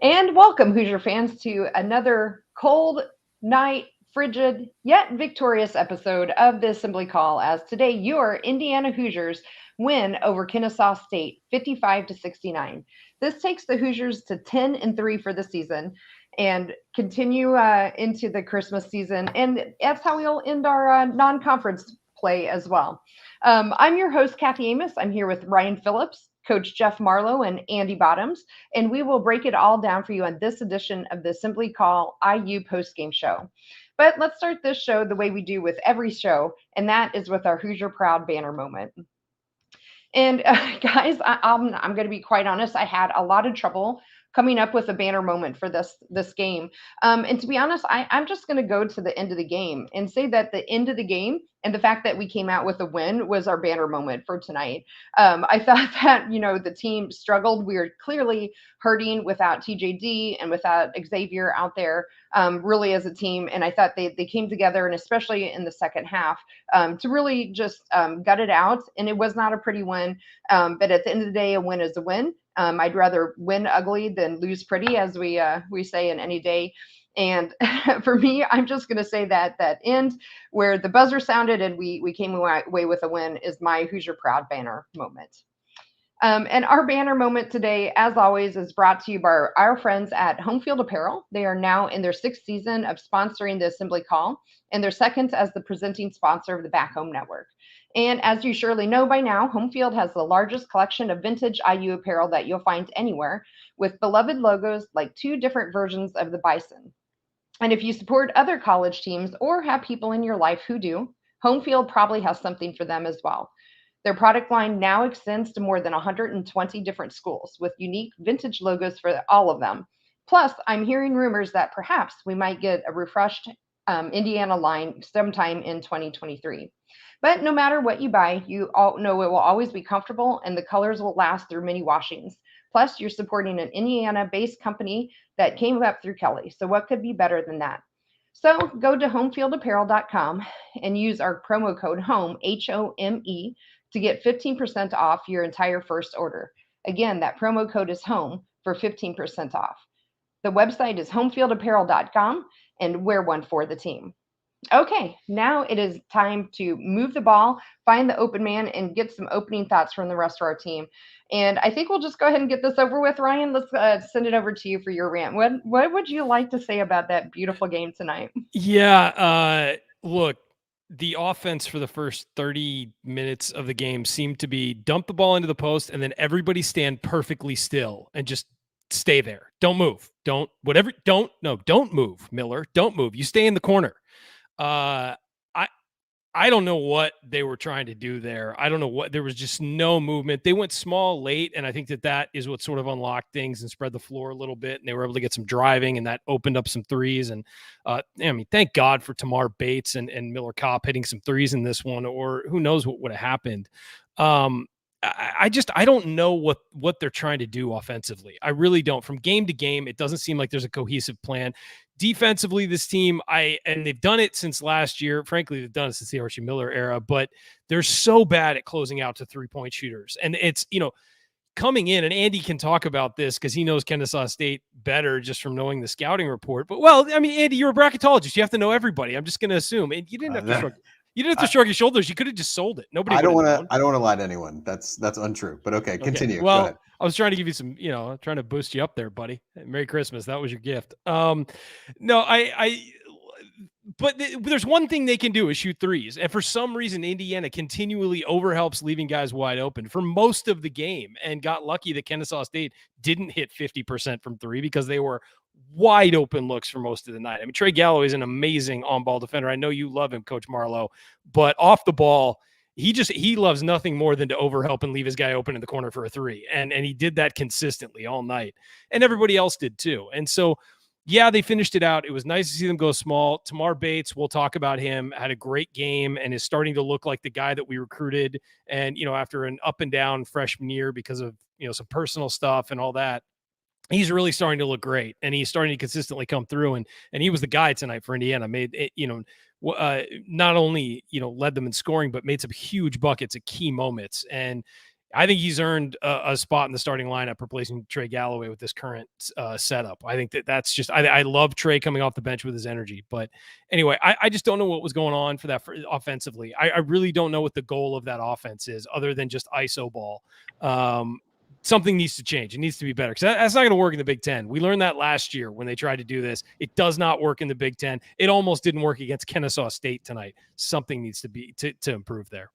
And welcome, Hoosier fans, to another cold night, frigid, yet victorious episode of the Assembly Call. As today, your Indiana Hoosiers win over Kennesaw State 55 to 69. This takes the Hoosiers to 10-3 for the season and continue into the Christmas season. And that's how we'll end our non conference play as well. I'm your host, Kathy Amos. I'm here with Ryan Phillips, Coach Jeff Marlowe, and Andy Bottoms, and we will break it all down for you on this edition of the Simply Call IU Postgame Show. But let's start this show the way we do with every show, and that is with our Hoosier Proud banner moment. And guys, I'm going to be quite honest. I had a lot of trouble coming up with a banner moment for this game. And to be honest, I'm just going to go to the end of the game and say that the end of the game and the fact that we came out with a win was our banner moment for tonight. I thought that the team struggled. We were clearly hurting without TJD and without Xavier out there, really as a team. And I thought they came together, and especially in the second half, to really just gut it out. And it was not a pretty win, but at the end of the day, a win is a win. I'd rather win ugly than lose pretty, as we say in any day. And for me, I'm just going to say that end where the buzzer sounded and we came away with a win is my Hoosier Proud banner moment. And our banner moment today, as always, is brought to you by our friends at Home Field Apparel. They are now in their sixth season of sponsoring the Assembly Call, and their second as the presenting sponsor of the Back Home Network. And as you surely know by now, Home Field has the largest collection of vintage IU apparel that you'll find anywhere, with beloved logos like two different versions of the Bison. And if you support other college teams or have people in your life who do, Home Field probably has something for them as well. Their product line now extends to more than 120 different schools with unique vintage logos for all of them. Plus, I'm hearing rumors that perhaps we might get a refreshed Indiana line sometime in 2023. But no matter what you buy, you all know it will always be comfortable and the colors will last through many washings. Plus, you're supporting an Indiana-based company that came up through Kelly. So what could be better than that? So go to homefieldapparel.com and use our promo code HOME, HOME, to get 15% off your entire first order. Again, that promo code is HOME for 15% off. The website is homefieldapparel.com, and wear one for the team. Okay, now it is time to move the ball, find the open man, and get some opening thoughts from the rest of our team. And I think we'll just go ahead and get this over with. Ryan, let's send it over to you for your rant. What would you like to say about that beautiful game tonight? Yeah, look, the offense for the first 30 minutes of the game seemed to be dump the ball into the post and then everybody stand perfectly still and just stay there. Don't move. Don't move, Miller. Don't move. You stay in the corner. I don't know what they were trying to do there. I don't know what, there was just no movement. They went small late, and I think that is what sort of unlocked things and spread the floor a little bit, and they were able to get some driving, and that opened up some threes. And thank God for Tamar Bates and Miller Kopp hitting some threes in this one, or who knows what would have happened. I don't know what they're trying to do offensively. I really don't. From game to game, it doesn't seem like there's a cohesive plan. Defensively, this team, and they've done it since last year. Frankly, they've done it since the Archie Miller era, but they're so bad at closing out to three-point shooters. And it's, coming in, and Andy can talk about this because he knows Kennesaw State better just from knowing the scouting report. But, Andy, you're a bracketologist. You have to know everybody. I'm just going to assume. And you didn't have to shrug. You didn't have to shrug your shoulders. You could have just sold it. Nobody. I don't want to lie to anyone. That's untrue. But okay, continue. Well, go ahead. I was trying to give you some, trying to boost you up there, buddy. Merry Christmas. That was your gift. But there's one thing they can do is shoot threes. And for some reason, Indiana continually overhelps, leaving guys wide open for most of the game, and got lucky that Kennesaw State didn't hit 50% from three because they were wide open looks for most of the night. Trey Galloway is an amazing on-ball defender. I know you love him, Coach Marlowe, but off the ball, he loves nothing more than to overhelp and leave his guy open in the corner for a three. And he did that consistently all night, and everybody else did too. And so, yeah, they finished it out. It was nice to see them go small. Tamar Bates, we'll talk about him, had a great game and is starting to look like the guy that we recruited. And, after an up and down freshman year because of, some personal stuff and all that, he's really starting to look great, and he's starting to consistently come through. And he was the guy tonight for Indiana. Made it, not only, led them in scoring, but made some huge buckets at key moments. And I think he's earned a spot in the starting lineup replacing Trey Galloway with this current setup. I think that's just, I love Trey coming off the bench with his energy. But anyway, I just don't know what was going on offensively. I really don't know what the goal of that offense is other than just ISO ball. Something needs to change. It needs to be better because that's not going to work in the Big Ten. We learned that last year when they tried to do this. It does not work in the Big Ten. It almost didn't work against Kennesaw State tonight. Something needs to be to improve there.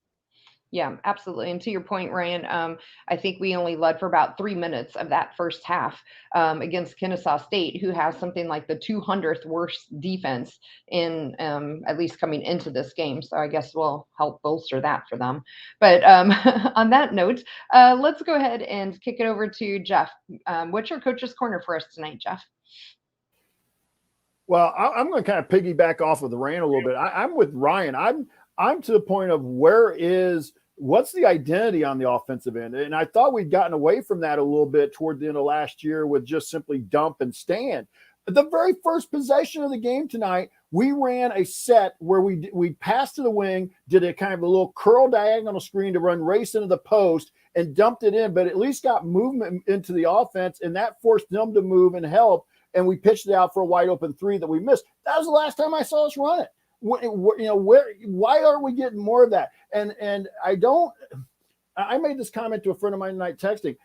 Yeah, absolutely. And to your point, Ryan, I think we only led for about 3 minutes of that first half against Kennesaw State, who has something like the 200th worst defense in at least coming into this game. So I guess we'll help bolster that for them. But on that note, let's go ahead and kick it over to Jeff. What's your coach's corner for us tonight, Jeff? Well, I'm going to kind of piggyback off of the Ryan a little bit. I'm with Ryan. I'm to the point of what's the identity on the offensive end? And I thought we'd gotten away from that a little bit toward the end of last year with just simply dump and stand. The very first possession of the game tonight, we ran a set where we passed to the wing, did a kind of a little curl diagonal screen to run race into the post and dumped it in, but at least got movement into the offense, and that forced them to move and help. And we pitched it out for a wide open three that we missed. That was the last time I saw us run it. Why aren't we getting more of that? And I made this comment to a friend of mine tonight texting,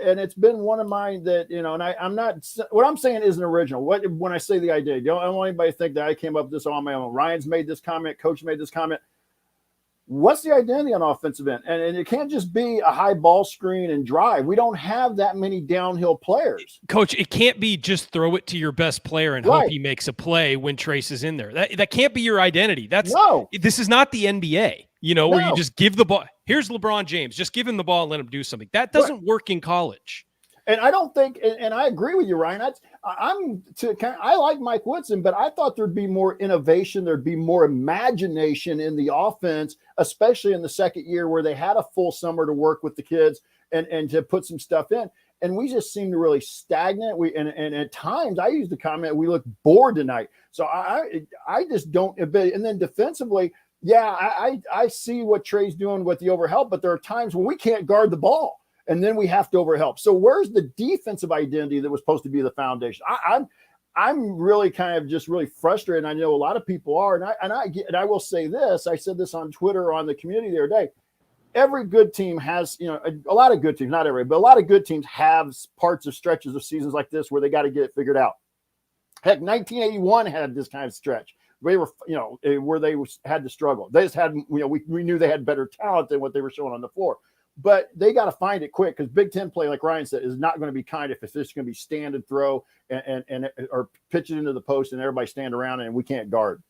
and it's been one of mine that, and I'm not, what I'm saying isn't original. When I say the idea, I don't want anybody to think that I came up with this on my own. Ryan's made this comment, Coach made this comment. What's the identity on offensive end? And it can't just be a high ball screen and drive. We don't have that many downhill players. Coach, it can't be just throw it to your best player and hope he makes a play when Trace is in there. That can't be your identity. This is not the NBA, where you just give the ball. Here's LeBron James. Just give him the ball and let him do something. That doesn't work in college. And I don't think, and I agree with you, Ryan. I like Mike Woodson, but I thought there'd be more innovation, there'd be more imagination in the offense, especially in the second year where they had a full summer to work with the kids and to put some stuff in. And we just seemed to really stagnant. And at times I used the comment, we look bored tonight. So I just don't. And then defensively, I see what Trey's doing with the overhelp, but there are times when we can't guard the ball. And then we have to overhelp. So where's the defensive identity that was supposed to be the foundation? I'm really kind of just really frustrated. And I know a lot of people are. And I will say this. I said this on Twitter on the community the other day. Every good team has, a lot of good teams, not every, but a lot of good teams have parts of stretches of seasons like this where they got to get it figured out. Heck, 1981 had this kind of stretch. They were, where they had to struggle. They just had, we knew they had better talent than what they were showing on the floor. But they got to find it quick because Big Ten play, like Ryan said, is not going to be kind if it's just going to be stand and throw and or pitch it into the post and everybody stand around and we can't guard.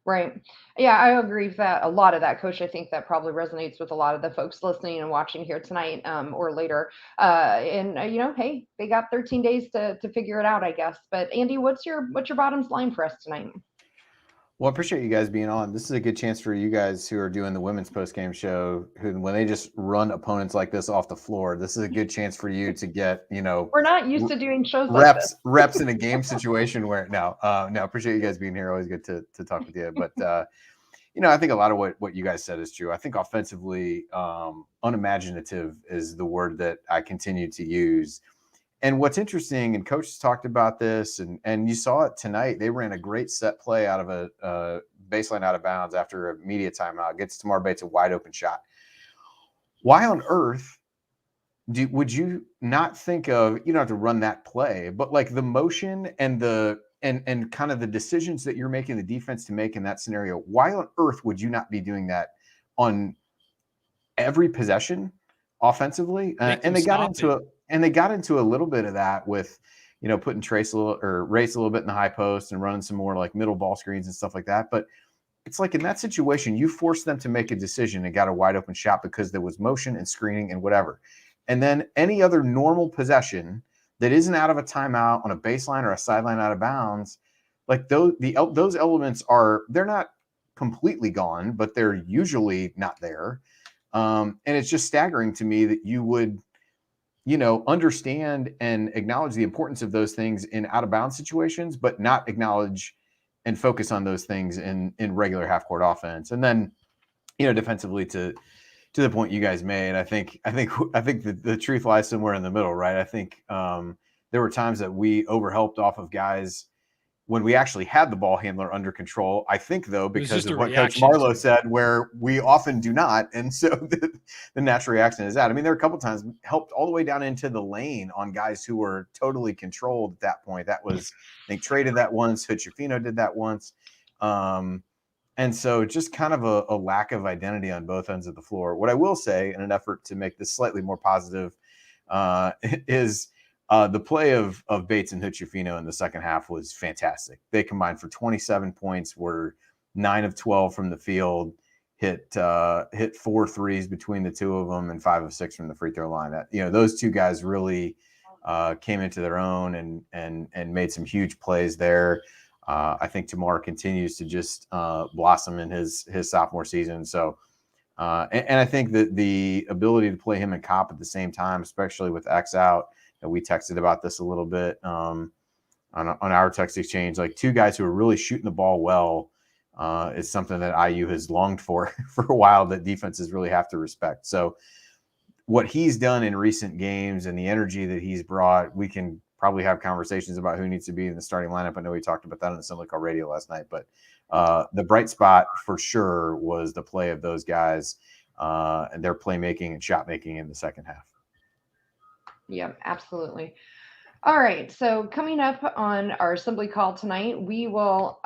Right. Yeah, I agree with that. A lot of that, Coach. I think that probably resonates with a lot of the folks listening and watching here tonight or later. Hey, they got 13 days to figure it out, I guess. But Andy, what's your bottom line for us tonight? Well, I appreciate you guys being on. This is a good chance for you guys who are doing the women's postgame show, when they just run opponents like this off the floor. This is a good chance for you to get, we're not used to doing shows like this. reps in a game situation where appreciate you guys being here. Always good to talk with you. But I think a lot of what you guys said is true. I think offensively, unimaginative is the word that I continue to use. And what's interesting, and Coach has talked about this, and you saw it tonight, they ran a great set play out of a baseline out of bounds after a media timeout, gets Tamar Bates a wide open shot. Why on earth would you not think of, you don't have to run that play, but like the motion and and kind of the decisions that you're making the defense to make in that scenario, why on earth would you not be doing that on every possession offensively? And they got into a little bit of that with, putting Race a little bit in the high post and running some more like middle ball screens and stuff like that. But it's like in that situation, you forced them to make a decision and got a wide open shot because there was motion and screening and whatever. And then any other normal possession that isn't out of a timeout on a baseline or a sideline out of bounds, like those elements they're not completely gone, but they're usually not there. And it's just staggering to me that you would, understand and acknowledge the importance of those things in out of bounds situations, but not acknowledge and focus on those things in regular half court offense. And then, defensively to to the point you guys made, I think the truth lies somewhere in the middle, right? I think there were times that we overhelped off of guys when we actually had the ball handler under control. I think, though, because of what Coach Marlowe said, where we often do not. And so the natural reaction is that. I mean, there were a couple times helped all the way down into the lane on guys who were totally controlled at that point. That was, I think, Trey did that once. Hood-Schifino did that once. And so just kind of a lack of identity on both ends of the floor. What I will say, in an effort to make this slightly more positive, is the play of Bates and Hood-Schifino in the second half was fantastic. They combined for 27 points, were 9 of 12 from the field, hit 4 threes between the two of them, and 5 of 6 from the free throw line. Those two guys really came into their own and made some huge plays there. I think Tamar continues to just blossom in his sophomore season. So, and I think that the ability to play him and Kopp at the same time, especially with X out, and we texted about this a little bit on our text exchange, like two guys who are really shooting the ball well is something that IU has longed for a while, that defenses really have to respect. So what he's done in recent games and the energy that he's brought, we can probably have conversations about who needs to be in the starting lineup. I know we talked about that on the Assembly Call Radio last night, but the bright spot for sure was the play of those guys and their playmaking and shot making in the second half. Yeah, absolutely. All right. So coming up on our Assembly Call tonight, we will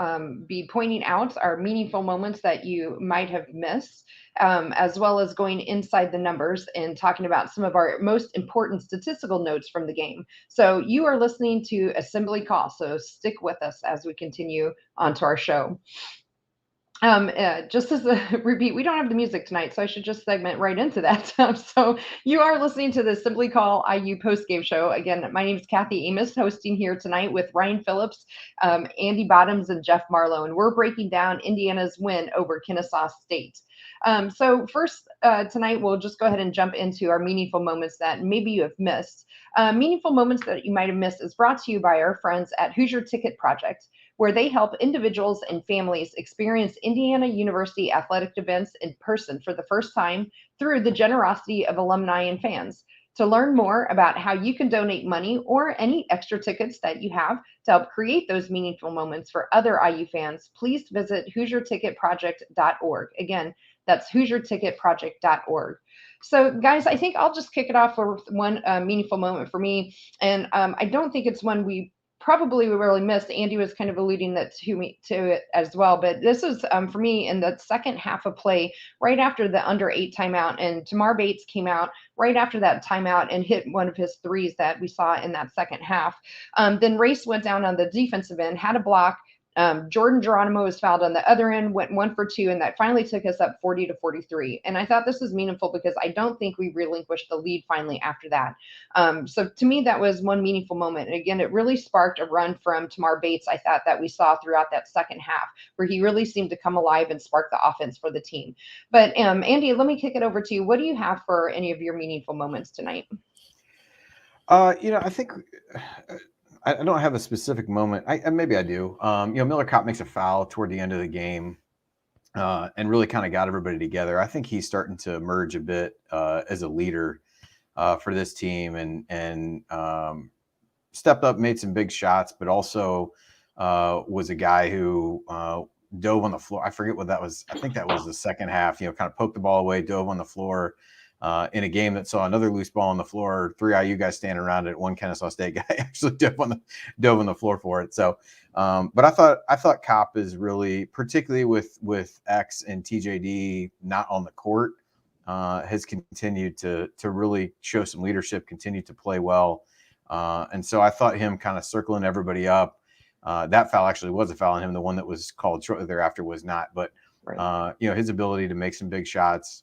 be pointing out our meaningful moments that you might have missed, as well as going inside the numbers and talking about some of our most important statistical notes from the game. So you are listening to Assembly Call, so stick with us as we continue onto our show. Just as a repeat, we don't have the music tonight, so I should just segment right into that. So you are listening to the Simply Call IU postgame show. Again, my name is Kathy Amos, hosting here tonight with Ryan Phillips, Andy Bottoms, and Jeff Marlowe, and we're breaking down Indiana's win over Kennesaw State. So first, tonight, we'll just go ahead and jump into our meaningful moments that maybe you have missed. Meaningful moments that you might have missed is brought to you by our friends at Hoosier Ticket Project, where they help individuals and families experience Indiana University athletic events in person for the first time through the generosity of alumni and fans. To learn more about how you can donate money or any extra tickets that you have to help create those meaningful moments for other IU fans, please visit HoosierTicketProject.org. Again, that's HoosierTicketProject.org. So, guys, I think I'll just kick it off with one meaningful moment for me. And I don't think it's one we probably really missed. Andy was kind of alluding that to it as well. But this is, for me, in the second half of play, right after the under 8 timeout. And Tamar Bates came out right after that timeout and hit one of his threes that we saw in that second half. Then Race went down on the defensive end, had a block. Jordan Geronimo was fouled on the other end, went 1 for 2, and that finally took us up 40-43. And I thought this was meaningful because I don't think we relinquished the lead finally after that. So to me, that was one meaningful moment. And again, it really sparked a run from Tamar Bates, I thought, that we saw throughout that second half, where he really seemed to come alive and spark the offense for the team. But Andy, let me kick it over to you. What do you have for any of your meaningful moments tonight? I think I don't have a specific moment. Maybe I do. Miller Kopp makes a foul toward the end of the game and really kind of got everybody together. I think he's starting to emerge a bit as a leader for this team and stepped up, made some big shots, but also was a guy who dove on the floor. I forget what that was. I think that was the second half, kind of poked the ball away, dove on the floor. In a game that saw another loose ball on the floor, 3 IU guys standing around it, 1 Kennesaw State guy actually dove on the floor for it. So, but I thought Kopp is really, particularly with X and TJD not on the court, has continued to really show some leadership, continue to play well, and so I thought him kind of circling everybody up. That foul actually was a foul on him. The one that was called shortly thereafter was not, but. Right. His ability to make some big shots,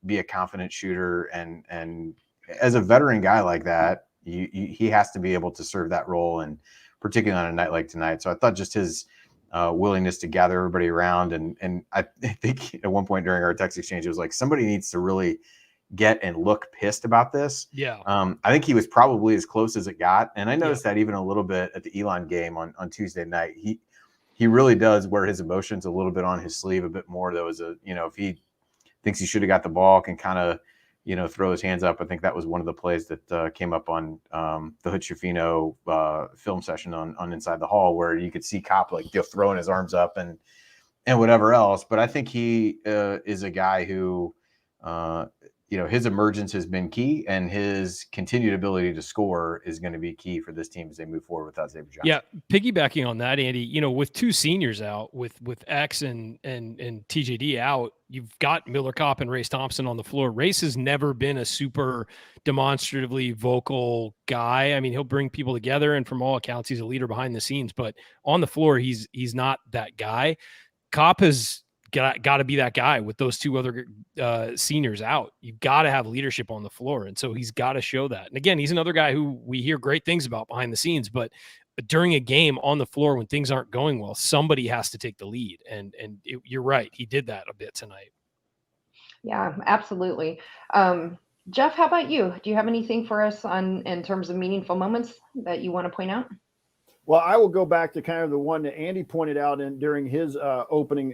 be a confident shooter, and as a veteran guy like that, he has to be able to serve that role, and particularly on a night like tonight. So I thought just his willingness to gather everybody around, and I think at one point during our text exchange, it was like somebody needs to really get and look pissed about this. Yeah. I think he was probably as close as it got, and I noticed that even a little bit at the Elon game on Tuesday night. He really does wear his emotions a little bit on his sleeve a bit more. There was if he thinks he should have got the ball, can kind of, throw his hands up. I think that was one of the plays that came up on the Hood-Schifino film session on Inside the Hall, where you could see Kopp throwing his arms up and whatever else. But I think he is a guy who, his emergence has been key, and his continued ability to score is going to be key for this team as they move forward without Xavier Johnson. Yeah, piggybacking on that, Andy, with two seniors out, with X and TJD out, you've got Miller Kopp and Race Thompson on the floor. Race has never been a super demonstratively vocal guy. I mean, he'll bring people together, and from all accounts, he's a leader behind the scenes. But on the floor, he's not that guy. Kopp has got to be that guy with those two other seniors out. You've got to have leadership on the floor. And so he's got to show that. And again, he's another guy who we hear great things about behind the scenes, but during a game on the floor, when things aren't going well, somebody has to take the lead. And you're right. He did that a bit tonight. Yeah, absolutely. Jeff, how about you? Do you have anything for us in terms of meaningful moments that you want to point out? Well, I will go back to kind of the one that Andy pointed out during his opening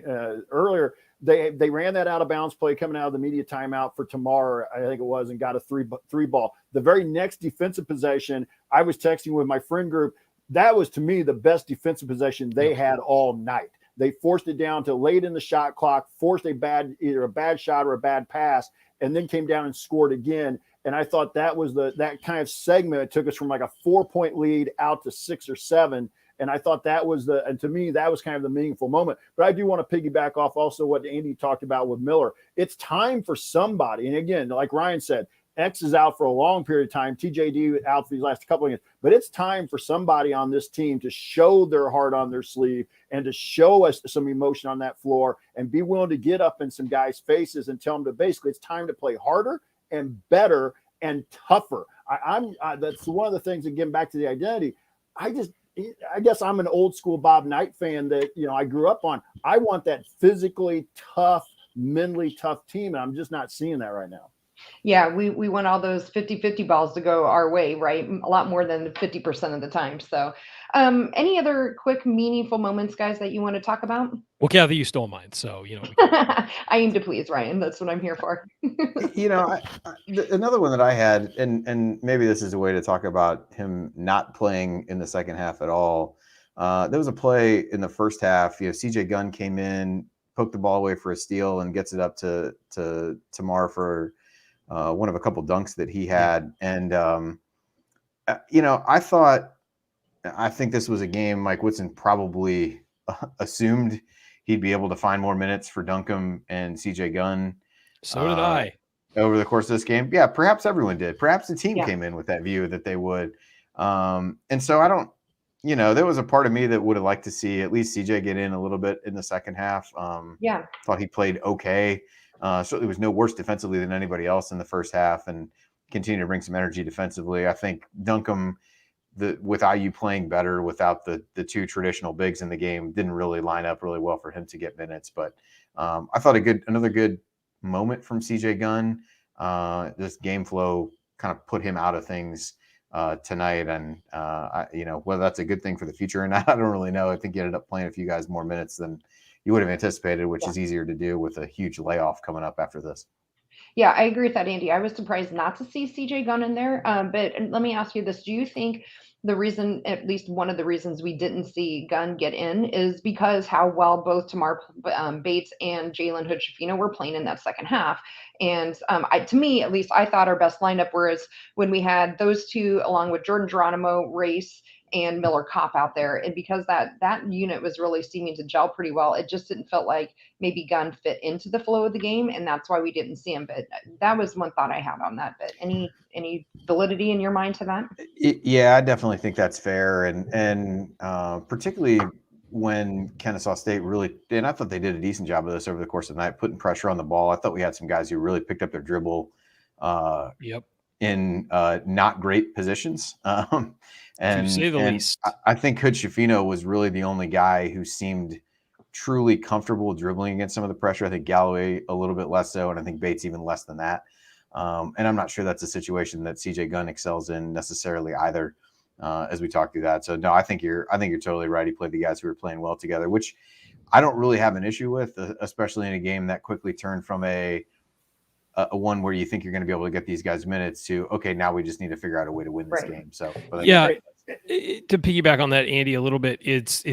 earlier. They ran that out of bounds play coming out of the media timeout for tomorrow, I think it was, and got a three ball. The very next defensive possession, I was texting with my friend group. That was, to me, the best defensive possession they had all night. They forced it down to late in the shot clock, forced either a bad shot or a bad pass, and then came down and scored again. And I thought that was that kind of segment. It took us from like a 4-point lead out to 6 or 7. And I thought that was and to me, that was kind of the meaningful moment. But I do want to piggyback off also what Andy talked about with Miller. It's time for somebody. And again, like Ryan said, X is out for a long period of time. TJD out for these last couple of years. But it's time for somebody on this team to show their heart on their sleeve and to show us some emotion on that floor and be willing to get up in some guys' faces and tell them that basically it's time to play harder and better and tougher. That's one of the things, again, back to the identity. I guess I'm an old school Bob Knight fan that, I grew up on. I want that physically tough, mentally tough team. And I'm just not seeing that right now. Yeah, we want all those 50-50 balls to go our way, right? A lot more than 50% of the time. So any other quick, meaningful moments, guys, that you want to talk about? Well, Kathy, you stole mine. So, I aim to please, Ryan. That's what I'm here for. Another one that I had, and maybe this is a way to talk about him not playing in the second half at all. There was a play in the first half. CJ Gunn came in, poked the ball away for a steal, and gets it up to Tamar for one of a couple dunks that he had. And, I think this was a game Mike Woodson probably assumed he'd be able to find more minutes for Duncombe and CJ Gunn. So did I. Over the course of this game. Yeah, perhaps everyone did. Perhaps the team came in with that view that they would. And so I don't, there was a part of me that would have liked to see at least CJ get in a little bit in the second half. Thought he played okay. Certainly was no worse defensively than anybody else in the first half, and continued to bring some energy defensively. I think Duncombe, with IU playing better without the two traditional bigs in the game, didn't really line up really well for him to get minutes. But I thought another good moment from CJ Gunn. This game flow kind of put him out of things tonight, and whether that's a good thing for the future or not, I don't really know. I think he ended up playing a few guys more minutes than you would have anticipated, which is easier to do with a huge layoff coming up after this. Yeah, I agree with that, Andy. I was surprised not to see CJ Gunn in there. But let me ask you this. Do you think the reason, at least one of the reasons we didn't see Gunn get in, is because how well both Tamar Bates and Jalen Hood-Schifino were playing in that second half? And to me, at least, I thought our best lineup was when we had those two along with Jordan Geronimo, Race, and Miller Kopp out there. And because that unit was really seeming to gel pretty well, it just didn't feel like maybe Gunn fit into the flow of the game, and that's why we didn't see him. But that was one thought I had on that. But any validity in your mind to that? Yeah, I definitely think that's fair, and particularly when Kennesaw State really, and I thought they did a decent job of this over the course of the night, putting pressure on the ball. I thought we had some guys who really picked up their dribble in not great positions. And, to say the least. I think Hood-Schifino was really the only guy who seemed truly comfortable dribbling against some of the pressure. I think Galloway a little bit less so, and I think Bates even less than that. And I'm not sure that's a situation that CJ Gunn excels in necessarily either, as we talk through that. So no, I think you're totally right. He played the guys who were playing well together, which I don't really have an issue with, especially in a game that quickly turned from a a one where you think you're going to be able to get these guys minutes to, okay, now we just need to figure out a way to win this game. So, yeah, to piggyback on that, Andy, a little bit, it's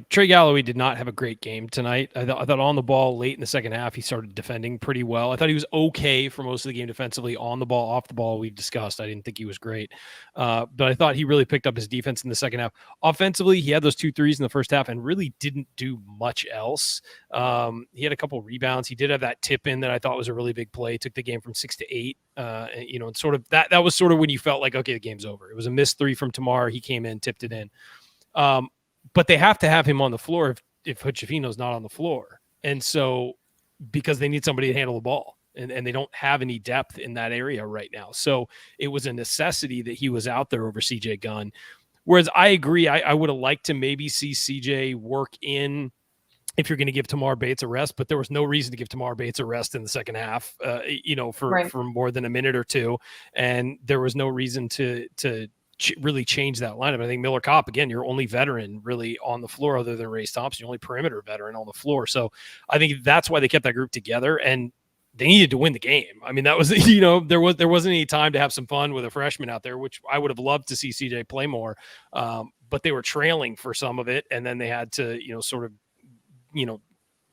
Trey Galloway did not have a great game tonight. I thought on the ball late in the second half, he started defending pretty well. I thought he was okay for most of the game defensively. On the ball, off the ball, we've discussed. I didn't think he was great. But I thought he really picked up his defense in the second half. Offensively, he had those 2 threes in the first half and really didn't do much else. He had a couple rebounds. He did have that tip in that I thought was a really big play. Took the game from 6 to 8. And sort of that was sort of when you felt like, okay, the game's over. It was a missed 3 from Tamar. He came in, tipped it in. But they have to have him on the floor if Hood-Schifino's not on the floor. And so because they need somebody to handle the ball and they don't have any depth in that area right now. So it was a necessity that he was out there over CJ Gunn. Whereas I agree, I would have liked to maybe see CJ work in if you're going to give Tamar Bates a rest, but there was no reason to give Tamar Bates a rest in the second half, for more than a minute or two. And there was no reason to really change that lineup. I think Miller Kopp, again, your only veteran really on the floor other than Race Thompson, your only perimeter veteran on the floor. So I think that's why they kept that group together, and they needed to win the game. I mean, that was, there wasn't any time to have some fun with a freshman out there, which I would have loved to see CJ play more. But they were trailing for some of it. And then they had to,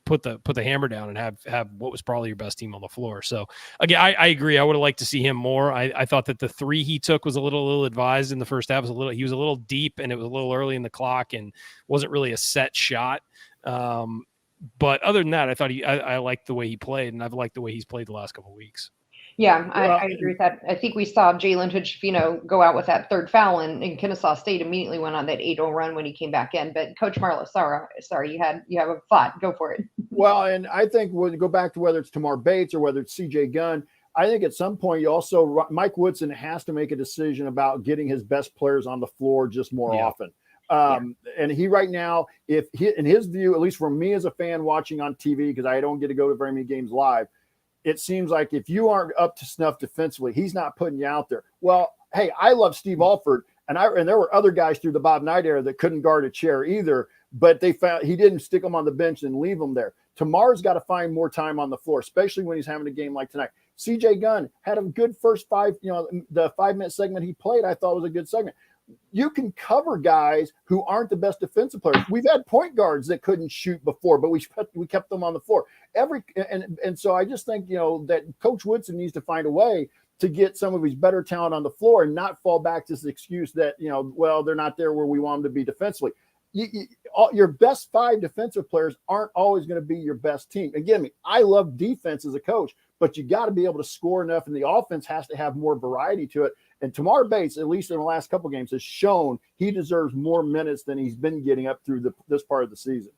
put the hammer down and have what was probably your best team on the floor. So again, I agree. I would have liked to see him more. I thought that the 3 he took was a little ill-advised in the first half. He was a little deep, and it was a little early in the clock and wasn't really a set shot. But other than that, I thought I liked the way he played, and I've liked the way he's played the last couple of weeks. Yeah, I agree with that. I think we saw Jalen Hood-Schifino go out with that 3rd foul, and Kennesaw State immediately went on that 8-0 run when he came back in. But Coach Marlowe, sorry, you have a thought. Go for it. Well, and I think when you go back to whether it's Tamar Bates or whether it's CJ Gunn, I think at some point Mike Woodson has to make a decision about getting his best players on the floor just more often. And he right now, in his view, at least for me as a fan watching on TV, because I don't get to go to very many games live, it seems like if you aren't up to snuff defensively, he's not putting you out there. Well, hey, I love Steve Alford, and there were other guys through the Bob Knight era that couldn't guard a chair either, but they found he didn't stick them on the bench and leave them there. Tamar's got to find more time on the floor, especially when he's having a game like tonight. CJ Gunn had a good first 5, the 5-minute segment he played, I thought was a good segment. You can cover guys who aren't the best defensive players. We've had point guards that couldn't shoot before, but we kept them on the floor. And so I just think, that Coach Woodson needs to find a way to get some of his better talent on the floor and not fall back to this excuse that, they're not there where we want them to be defensively. Your best 5 defensive players aren't always going to be your best team. Again, I love defense as a coach, but you got to be able to score enough, and the offense has to have more variety to it. And Tamar Bates, at least in the last couple of games, has shown he deserves more minutes than he's been getting up through this part of the season.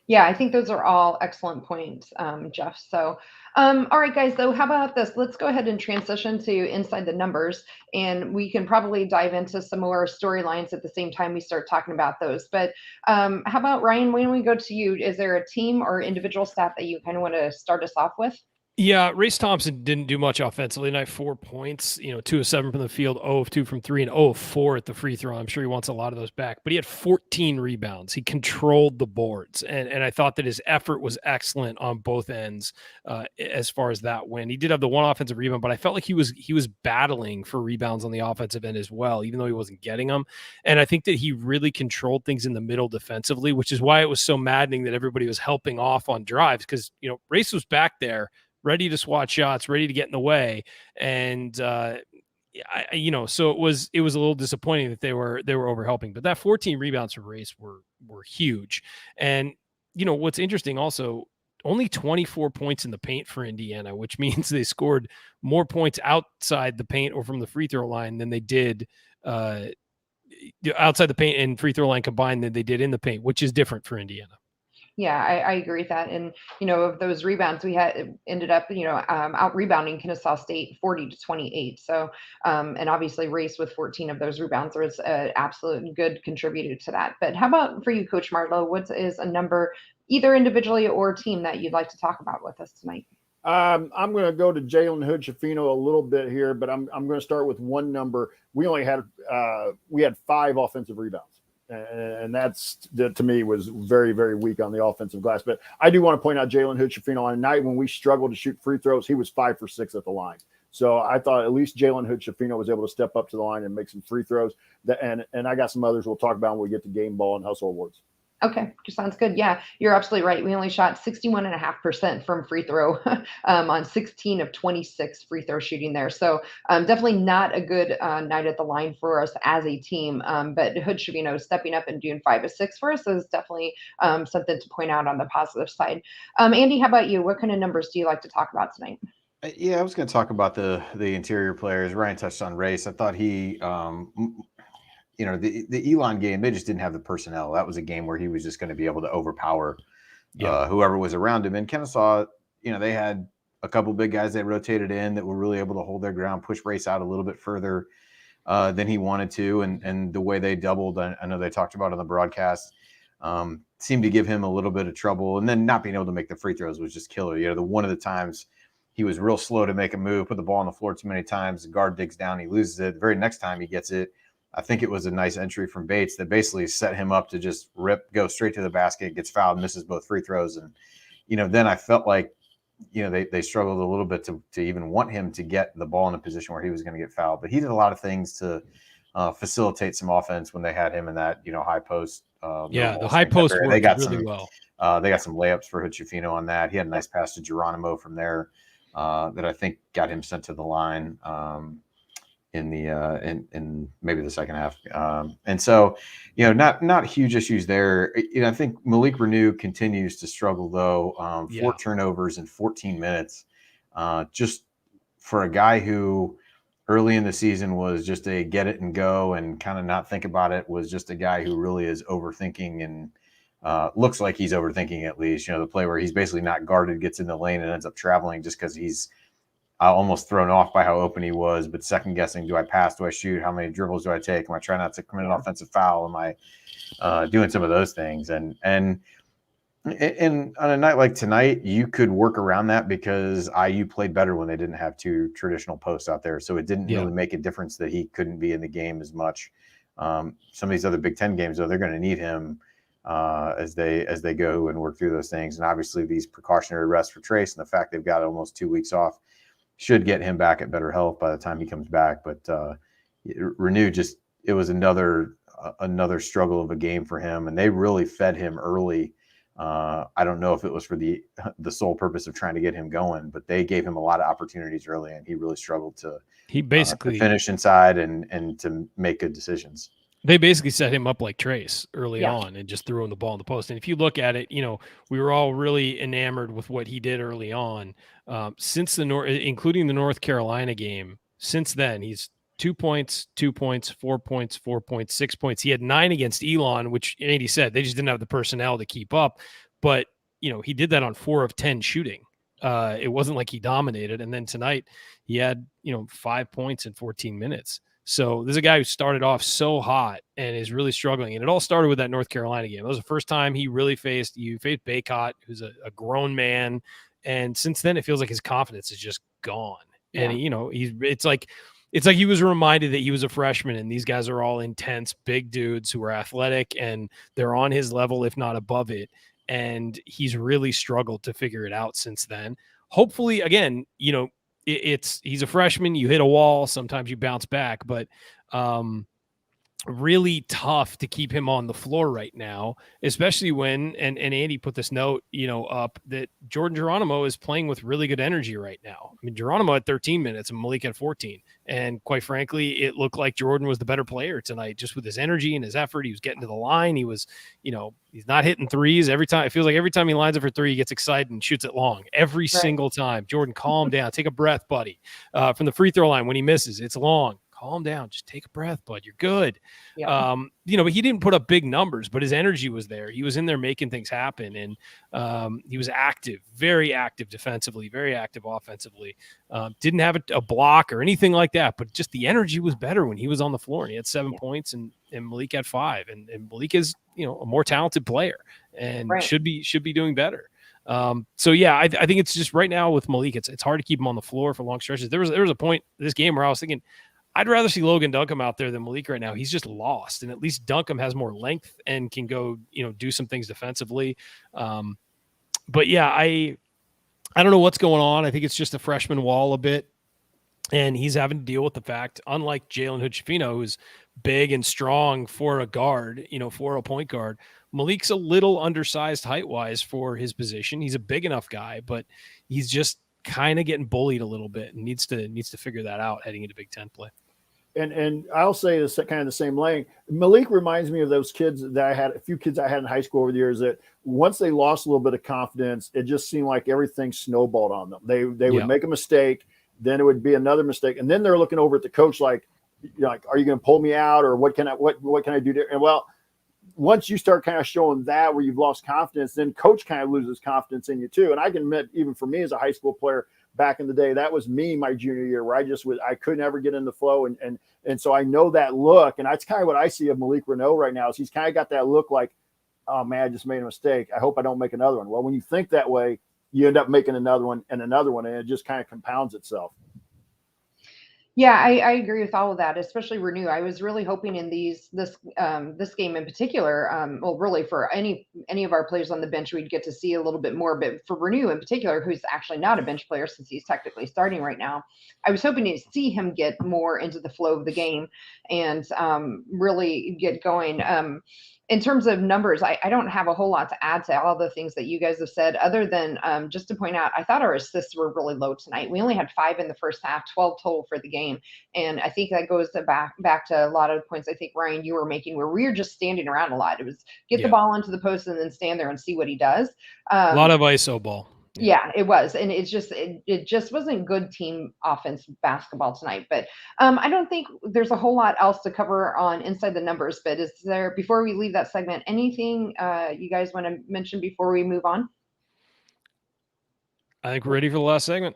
Yeah, I think those are all excellent points, Jeff. So, all right, guys, so how about this? Let's go ahead and transition to Inside the Numbers, and we can probably dive into some more storylines at the same time we start talking about those. But how about, Ryan, why don't we go to you? Is there a team or individual stat that you kind of want to start us off with? Yeah, Race Thompson didn't do much offensively tonight. 4 points, 2 of 7 from the field, 0 of 2 from 3, and 0 of 4 at the free throw. I'm sure he wants a lot of those back, but he had 14 rebounds. He controlled the boards, and I thought that his effort was excellent on both ends as far as that win. He did have the 1 offensive rebound, but I felt like he was battling for rebounds on the offensive end as well, even though he wasn't getting them. And I think that he really controlled things in the middle defensively, which is why it was so maddening that everybody was helping off on drives, because Race was back there, ready to swat shots, ready to get in the way. And, so it was a little disappointing that they were over helping, but that 14 rebounds for Race were huge. And, what's interesting also, only 24 points in the paint for Indiana, which means they scored more points outside the paint or from the free throw line than they did, outside the paint and free throw line combined than they did in the paint, which is different for Indiana. Yeah, I agree with that. And, of those rebounds, we ended up, out rebounding Kennesaw State 40-28. So, and obviously Race with 14 of those rebounds was an absolute good contributor to that. But how about for you, Coach Marlowe? What is a number, either individually or team, that you'd like to talk about with us tonight? I'm going to go to Jalen Hood-Schifino a little bit here, but I'm going to start with one number. We only had we had 5 offensive rebounds. And that to me was very, very weak on the offensive glass. But I do want to point out Jalen Hood-Schifino on a night when we struggled to shoot free throws, he was 5 for 6 at the line. So I thought at least Jalen Hood-Schifino was able to step up to the line and make some free throws. And I got some others we'll talk about when we get to game ball and hustle awards. Okay, sounds good. Yeah, you're absolutely right. We only shot 61.5% from free throw on 16 of 26 free throw shooting there. So definitely not a good night at the line for us as a team. But Hood-Schifino stepping up and doing 5 of 6 for us is definitely something to point out on the positive side. Andy, how about you? What kind of numbers do you like to talk about tonight? Yeah, I was going to talk about the interior players. Ryan touched on Race. I thought he the Elon game, they just didn't have the personnel. That was a game where he was just going to be able to overpower whoever was around him. And Kennesaw, they had a couple big guys they rotated in that were really able to hold their ground, push Race out a little bit further than he wanted to. And the way they doubled, I know they talked about on the broadcast, seemed to give him a little bit of trouble. And then not being able to make the free throws was just killer. One of the times he was real slow to make a move, put the ball on the floor too many times. The guard digs down, he loses it. The very next time he gets it, I think it was a nice entry from Bates that basically set him up to just go straight to the basket, gets fouled, misses both free throws. And, then I felt like, they struggled a little bit to even want him to get the ball in a position where he was going to get fouled. But he did a lot of things to facilitate some offense when they had him in that, high post. The high post worked really well. They got some layups for Hood-Schifino on that. He had a nice pass to Geronimo from there that I think got him sent to the line. In maybe the second half. And so, not huge issues there. I think Malik Renew continues to struggle though. 4 turnovers in 14 minutes. Just for a guy who early in the season was just a get it and go and kind of not think about it, was just a guy who really is overthinking and looks like he's overthinking at least. The play where he's basically not guarded, gets in the lane and ends up traveling just because he's almost thrown off by how open he was, but second guessing, do I pass? Do I shoot? How many dribbles do I take? Am I trying not to commit an offensive foul? Am I doing some of those things? And on a night like tonight, you could work around that because IU played better when they didn't have 2 traditional posts out there. So it didn't really make a difference that he couldn't be in the game as much. Some of these other Big Ten games, though, they're going to need him as they go and work through those things. And obviously these precautionary rests for Trace and the fact they've got almost 2 weeks off should get him back at better health by the time he comes back. But Renew it was another struggle of a game for him, and they really fed him early. I don't know if it was for the sole purpose of trying to get him going, but they gave him a lot of opportunities early, and he really struggled to finish inside and to make good decisions. They basically set him up like Trace early on and just threw him the ball in the post. And if you look at it, we were all really enamored with what he did early on. Since including the North Carolina game, since then, he's 2 points, 2 points, 4 points, 4 points, 6 points. He had 9 against Elon, which Andy said they just didn't have the personnel to keep up. But, he did that on 4 of 10 shooting. It wasn't like he dominated. And then tonight he had, 5 points in 14 minutes. So there's a guy who started off so hot and is really struggling. And it all started with that North Carolina game. That was the first time he really faced Baycott, who's a grown man. And since then, it feels like his confidence is just gone. Yeah. And, it's like he was reminded that he was a freshman and these guys are all intense, big dudes who are athletic and they're on his level, if not above it. And he's really struggled to figure it out since then. Hopefully, again, he's a freshman. You hit a wall. Sometimes you bounce back, but really tough to keep him on the floor right now, especially when, and Andy put this note, up that Jordan Geronimo is playing with really good energy right now. I mean, Geronimo had 13 minutes and Malik had 14. And quite frankly, it looked like Jordan was the better player tonight, just with his energy and his effort. He was getting to the line. He was, he's not hitting threes every time. It feels like every time he lines up for 3, he gets excited and shoots it long every single time. Jordan, calm down, take a breath, buddy. From the free throw line, when he misses, it's long. Calm down. Just take a breath, bud. You're good. Yeah. But he didn't put up big numbers, but his energy was there. He was in there making things happen. And he was active, very active defensively, very active offensively. Didn't have a block or anything like that, but just the energy was better when he was on the floor. And he had 7 points and Malik had 5. And Malik is, a more talented player and should be doing better. I think it's just right now with Malik, it's hard to keep him on the floor for long stretches. There was a point in this game where I was thinking, I'd rather see Logan Duncombe out there than Malik right now. He's just lost, and at least Duncombe has more length and can go, do some things defensively. But yeah, I don't know what's going on. I think it's just a freshman wall a bit, and he's having to deal with the fact, unlike Jalen Hood-Schifino, who's big and strong for a guard, for a point guard, Malik's a little undersized height-wise for his position. He's a big enough guy, but he's just kind of getting bullied a little bit and needs to figure that out heading into Big Ten play. And I'll say this kind of the same lane. Malik reminds me of those kids that a few kids I had in high school over the years that once they lost a little bit of confidence, it just seemed like everything snowballed on them. They would make a mistake, then it would be another mistake, and then they're looking over at the coach like, are you going to pull me out, or what can I do there? And well, once you start kind of showing that where you've lost confidence, then coach kind of loses confidence in you too. And I can admit, even for me as a high school player back in the day, that was me my junior year, where I couldn't ever get in the flow. And so I know that look, and that's kind of what I see of Malik Renault right now, is he's kind of got that look like, oh man, I just made a mistake. I hope I don't make another one. Well, when you think that way, you end up making another one, and it just kind of compounds itself. Yeah, I agree with all of that, especially Renew. I was really hoping in this game in particular, well, really for any of our players on the bench, we'd get to see a little bit more. But for Renew in particular, who's actually not a bench player since he's technically starting right now, I was hoping to see him get more into the flow of the game and really get going. In terms of numbers, I don't have a whole lot to add to all the things that you guys have said, other than just to point out, I thought our assists were really low tonight. We only had 5 in the first half, 12 total for the game. And I think that goes back to a lot of the points I think, Ryan, you were making, where we were just standing around a lot. It was get the ball into the post and then stand there and see what he does. A lot of ISO ball. Yeah, it was. And it just wasn't good team offense basketball tonight. But I don't think there's a whole lot else to cover on Inside the Numbers. But is there, before we leave that segment, anything you guys want to mention before we move on? I think we're ready for the last segment.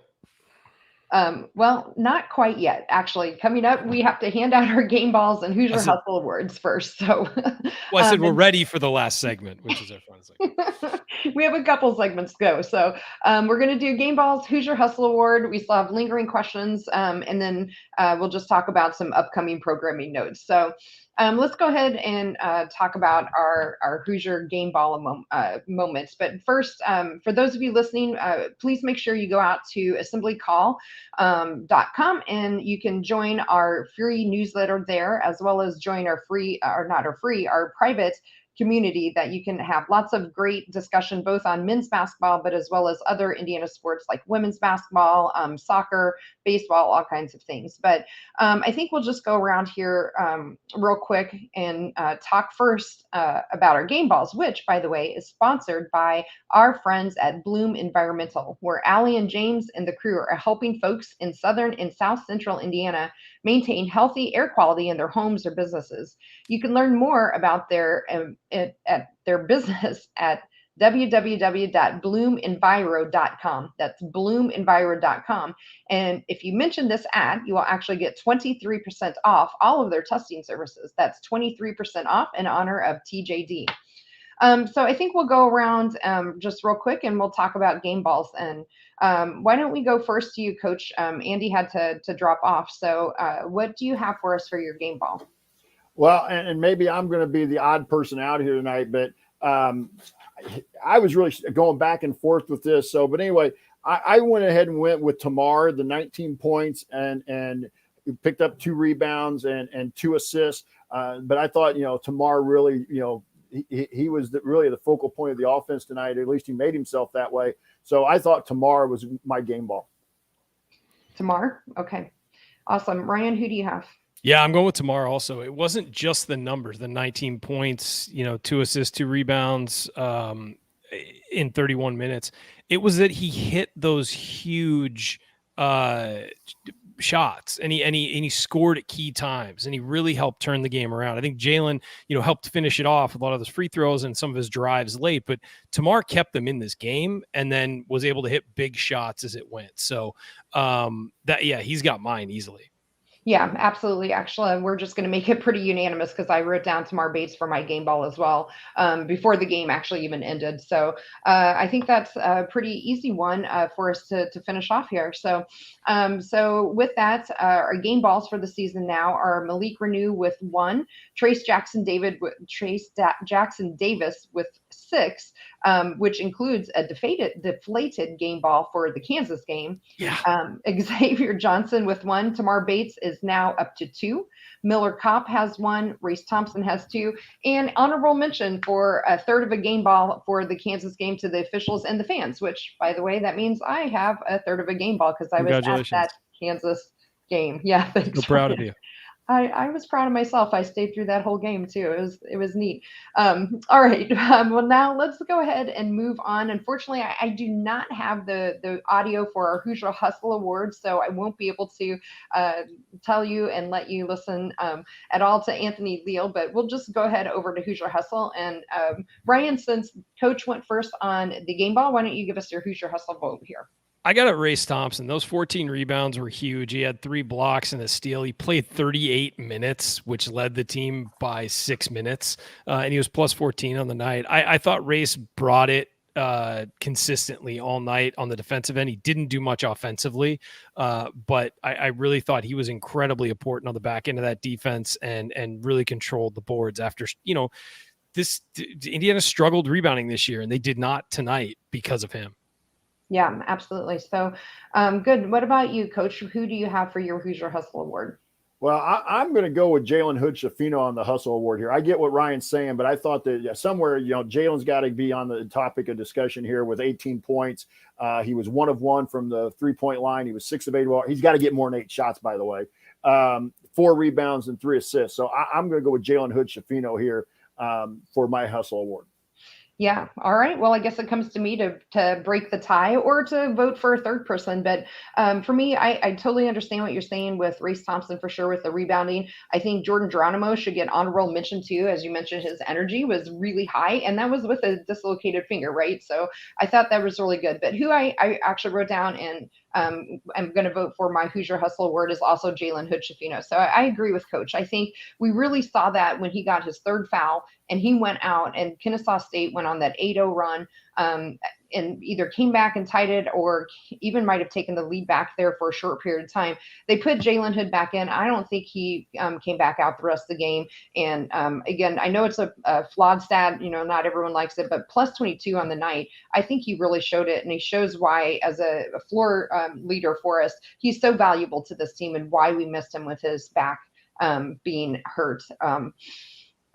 Well, not quite yet. Actually, coming up, we have to hand out our game balls and Hoosier Hustle awards first. So, well, I said we're ready for the last segment, which is our fun segment. We have a couple segments to go. So we're going to do game balls, Hoosier Hustle Award. We still have lingering questions, and then we'll just talk about some upcoming programming notes. So let's go ahead and talk about our Hoosier game ball moments. But first, for those of you listening, please make sure you go out to assemblycall.com and you can join our free newsletter there, as well as join our private community that you can have lots of great discussion both on men's basketball, but as well as other Indiana sports like women's basketball, soccer, baseball, all kinds of things. But I think we'll just go around here real quick and talk first about our game balls, which, by the way, is sponsored by our friends at Bloom Environmental, where Allie and James and the crew are helping folks in southern and south central Indiana maintain healthy air quality in their homes or businesses. You can learn more about their business at www.bloomenviro.com. That's bloomenviro.com. And if you mention this ad, you will actually get 23% off all of their testing services. That's 23% off in honor of TJD. So I think we'll go around just real quick and we'll talk about game balls. And why don't we go first to you, Coach? Andy had to drop off. So what do you have for us for your game ball? Well, and maybe I'm going to be the odd person out here tonight, but I was really going back and forth with this. So, but anyway, I went ahead and went with Tamar, the 19 points and picked up 2 rebounds and 2 assists. But I thought, Tamar really, he was really the focal point of the offense tonight. At least he made himself that way. So I thought Tamar was my game ball. Tamar? Okay. Awesome. Ryan, who do you have? Yeah, I'm going with Tamar also. It wasn't just the numbers, the 19 points, 2 assists, 2 rebounds in 31 minutes. It was that he hit those huge shots and he scored at key times and he really helped turn the game around. I think Jalen, helped finish it off with a lot of those free throws and some of his drives late, but Tamar kept them in this game and then was able to hit big shots as it went. So he's got mine easily. Yeah, absolutely. Actually, we're just going to make it pretty unanimous because I wrote down Tamar Bates for my game ball as well before the game actually even ended. So I think that's a pretty easy one for us to finish off here. So with that, our game balls for the season now are Malik Renew with 1, Jackson Davis with 6, which includes a deflated game ball for the Kansas game. Yeah. Xavier Johnson with 1. Tamar Bates is now up to 2. Miller Kopp has 1. Reese Thompson has 2. And honorable mention for a third of a game ball for the Kansas game to the officials and the fans, which, by the way, that means I have a third of a game ball because I was at that Kansas game. Yeah, thanks. So proud of you. I was proud of myself. I stayed through that whole game too. It was neat. All right. Well, now let's go ahead and move on. Unfortunately, I do not have the audio for our Hoosier Hustle Awards, so I won't be able to tell you and let you listen at all to Anthony Leal. But we'll just go ahead over to Hoosier Hustle. And Brian, since Coach went first on the game ball, why don't you give us your Hoosier Hustle vote here? I got it, Race Thompson. Those 14 rebounds were huge. He had 3 blocks and a steal. He played 38 minutes, which led the team by 6 minutes, and he was plus 14 on the night. I thought Race brought it consistently all night on the defensive end. He didn't do much offensively, but I really thought he was incredibly important on the back end of that defense and really controlled the boards after, Indiana struggled rebounding this year, and they did not tonight because of him. Yeah, absolutely. So good. What about you, Coach? Who do you have for your Hoosier Hustle Award? Well, I'm going to go with Jalen Hood-Schifino on the Hustle Award here. I get what Ryan's saying, but I thought that somewhere, Jalen's got to be on the topic of discussion here with 18 points. He was 1 of 1 from the 3-point line. He was 6 of 8. He's got to get more than 8 shots, by the way. 4 rebounds and 3 assists. So I'm going to go with Jalen Hood-Schifino here for my Hustle Award. Yeah. All right. Well, I guess it comes to me to break the tie or to vote for a third person. But for me, I totally understand what you're saying with Reese Thompson for sure with the rebounding. I think Jordan Geronimo should get honorable mention too. As you mentioned, his energy was really high, and that was with a dislocated finger, right? So I thought that was really good. But who I actually wrote down and I'm going to vote for my Hoosier Hustle Award is also Jalen Hood-Schifino. So I agree with Coach. I think we really saw that when he got his 3rd foul and he went out and Kennesaw State went on that 8-0 run and either came back and tied it or even might have taken the lead back there for a short period of time. They put Jalen Hood back in. I don't think he came back out the rest of the game. And again, I know it's a flawed stat, not everyone likes it, but plus 22 on the night, I think he really showed it. And he shows why, as a floor leader for us, he's so valuable to this team and why we missed him with his back being hurt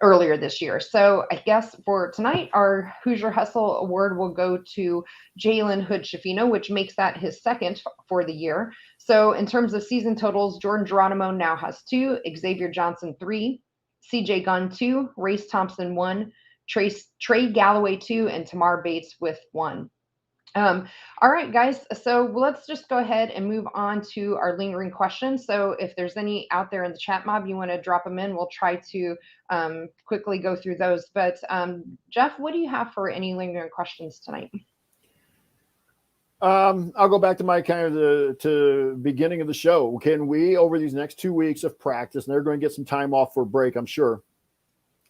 earlier this year. So I guess for tonight, our Hoosier Hustle Award will go to Jalen Hood-Schifino, which makes that his 2nd for the year. So in terms of season totals, Jordan Geronimo now has 2, Xavier Johnson 3, CJ Gunn 2, Race Thompson 1, Trey Galloway 2, and Tamar Bates with 1. All right, guys. So let's just go ahead and move on to our lingering questions. So if there's any out there in the chat mob, you want to drop them in, we'll try to quickly go through those. But Jeff, what do you have for any lingering questions tonight? I'll go back to my kind of to beginning of the show. Can we, over these next 2 weeks of practice, and they're going to get some time off for a break, I'm sure,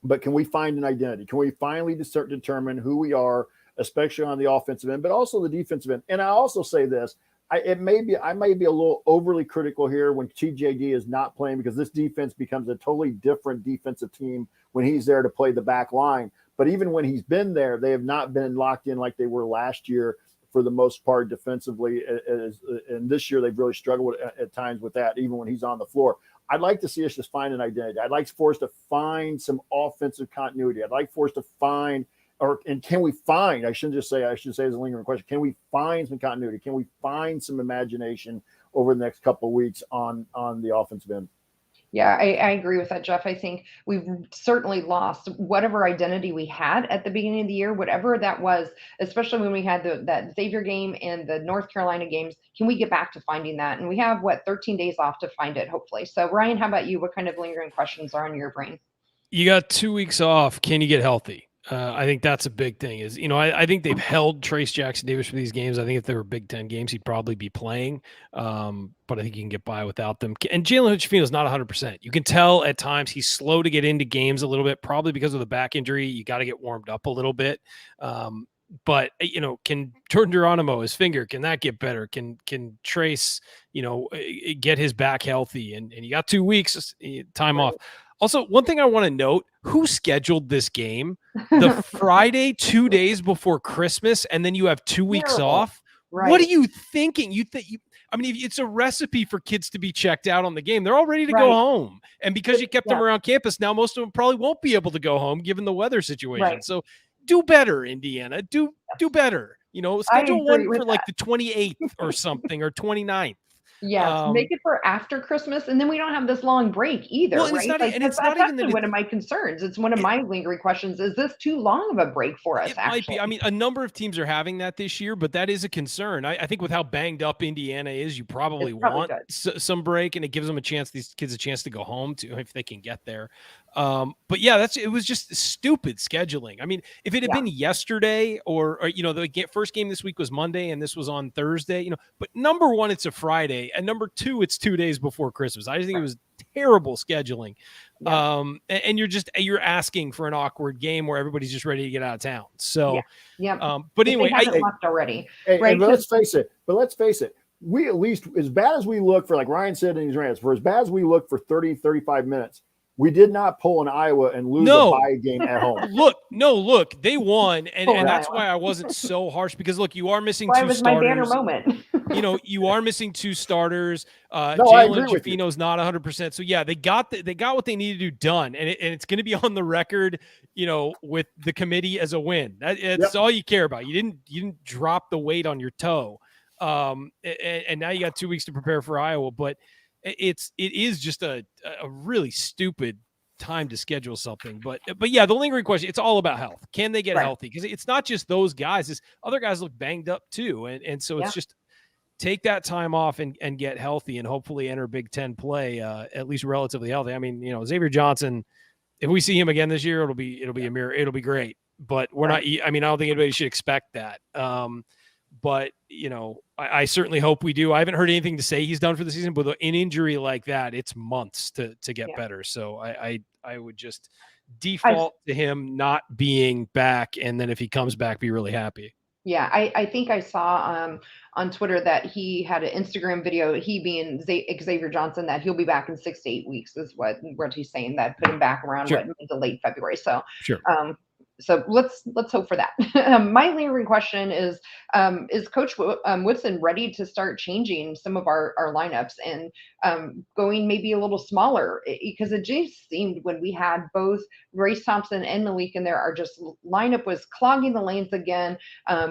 but can we find an identity? Can we finally determine who we are, especially on the offensive end, but also the defensive end? And I also say this, I may be a little overly critical here when TJD is not playing, because this defense becomes a totally different defensive team when he's there to play the back line. But even when he's been there, they have not been locked in like they were last year for the most part defensively. And this year they've really struggled at times with that, even when he's on the floor. I'd like to see us just find an identity. I'd like for us to find some offensive continuity. I'd like for us to find – can we find, I should say as a lingering question, can we find some continuity? Can we find some imagination over the next couple of weeks on the offensive end? Yeah, I agree with that, Jeff. I think we've certainly lost whatever identity we had at the beginning of the year, whatever that was, especially when we had that Xavier game and the North Carolina games. Can we get back to finding that? And we have, 13 days off to find it, hopefully. So, Ryan, how about you? What kind of lingering questions are on your brain? You got 2 weeks off. Can you get healthy? I think that's a big thing is, I think they've held Trace Jackson Davis for these games. I think if there were Big Ten games, he'd probably be playing. But I think you can get by without them. And Jalen Hood-Schifino is not 100%. You can tell at times he's slow to get into games a little bit, probably because of the back injury. You got to get warmed up a little bit. But can Jordan Geronimo, his finger, can that get better? Can Trace, get his back healthy? And you got 2 weeks time off. Also, one thing I want to note, who scheduled this game the Friday 2 days before Christmas, and then you have 2 weeks off? Right. What are you thinking? It's a recipe for kids to be checked out on the game. They're all ready to go home. And because you kept them around campus, now most of them probably won't be able to go home given the weather situation. Right. So do better, Indiana. Do better. Schedule one for like the 28th or something, or 29th. Yes, make it for after Christmas, and then we don't have this long break either. Well, right? It's not even one of my concerns. It's one of my lingering questions. Is this too long of a break for us? It might be. A number of teams are having that this year, but that is a concern. I think with how banged up Indiana is, you probably want some break, and it gives them these kids a chance to go home to if they can get there. But yeah, it was just stupid scheduling. If it had been yesterday or the first game this week was Monday and this was on Thursday, but number one, it's a Friday, and number two, it's 2 days before Christmas. I just think it was terrible scheduling. Yeah. And you're asking for an awkward game where everybody's just ready to get out of town. So, but anyway, I left already. Right? But let's face it. We, at least as bad as we look for, like Ryan said in his rants, for as bad as we look for 30, 35 minutes, we did not pull in Iowa and lose a bye game at home. Look, they won, and that's why I wasn't so harsh, because look, you are missing two starters. My banner moment. You are missing two starters. Jalen Hood-Schifino's not 100%. So yeah, they got what they needed to do done, and it's going to be on the record, with the committee as a win. That's all you care about. You didn't drop the weight on your toe, and now you got 2 weeks to prepare for Iowa, but. It is just a really stupid time to schedule something, but yeah, the lingering question, it's all about health. Can they get healthy? Because it's not just those guys, it's other guys look banged up too, and so it's just take that time off and get healthy, and hopefully enter Big Ten play at least relatively healthy. Xavier Johnson, if we see him again this year, it'll be a mirror. It'll be great, but we're not. I don't think anybody should expect that. But, I certainly hope we do. I haven't heard anything to say he's done for the season, but an injury like that, it's months to get better. So I would just default to him not being back. And then if he comes back, be really happy. Yeah, I think I saw on Twitter that he had an Instagram video, he being Xavier Johnson, that he'll be back in 6 to 8 weeks is what he's saying, that put him back around mid to late February. So, So let's hope for that. My lingering question is Coach Woodson ready to start changing some of our lineups and going maybe a little smaller? Because it just seemed when we had both Grace Thompson and Malik in there, our just lineup was clogging the lanes again.